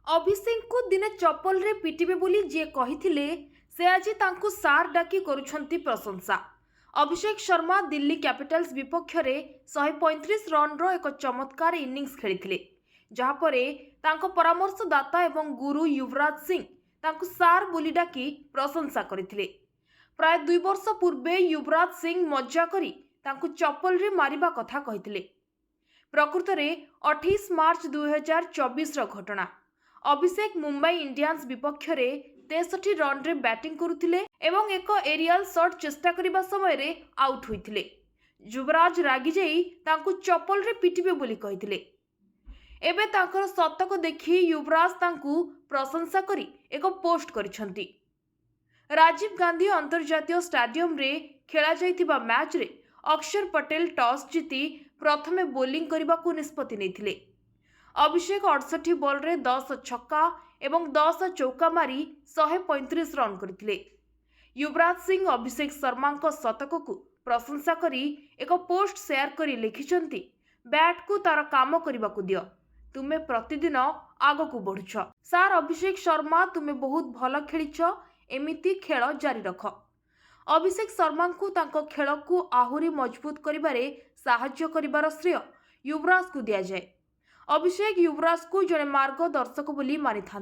अभिषेक को दिने चप्पल रे पिटिबे बोली जे कहिथिले से आज तांकु सार डाकी करुछंती प्रशंसा। अभिषेक शर्मा दिल्ली कैपिटल्स विपक्ष रे 135 रन रो एक चमत्कार इनिंग्स खेलिथिले, जहा परे तांको परामर्शदाता एवं गुरु युवराज सिंह तांकु सार बोली डाकी प्रशंसा करथिले। प्राय 2 वर्ष पूर्वे युवराज सिंह मज्जा करी तांकु चप्पल रे मारिबा कथा कहिथिले। प्रकृत रे 28 मार्च 2024 रो घटना। अभिषेक मुंबई इंडियंस विपक्ष रे 63 रन रे बैटिंग करुथिले एवं एक एरियल शॉट चेष्टा करिबा समय रे आउट होइथिले। युवराज रागी जाई तांकु चप्पल रे पिटिबे बोली कहिथिले। एबे तांकर शतक देखि युवराज तांकु प्रशंसा करी एक पोस्ट करिसंती। राजीव गांधी अंतर्जातीय स्टेडियम रे खेला जाइथिबा मैच रे अक्षर पटेल टॉस जीति प्रथमे बोलिंग करबाकू निष्पत्ति नेथिले। अभिषेक 68 बॉल रे 10 छक्का एवं 10 चौका मारी 135 रन करथिले। युवराज सिंह अभिषेक शर्मा को शतक को प्रशंसा करी एक पोस्ट शेयर करी लिखिचंती, बैट को तार काम करबाकू दियो, तुमे प्रतिदिन आगो को बढ़ुछ। सार अभिषेक शर्मा तुमे बहुत भल खेलिछ, एमिति खेल जारी रख। अभिषेक शर्मा को तांको खेल को आहुरी मजबूत करिबारे साहाय्य करिबार श्रेय युवराज को दिया जाए। अभिषेक युवराज को जड़े मार्गदर्शक बोली मानि था।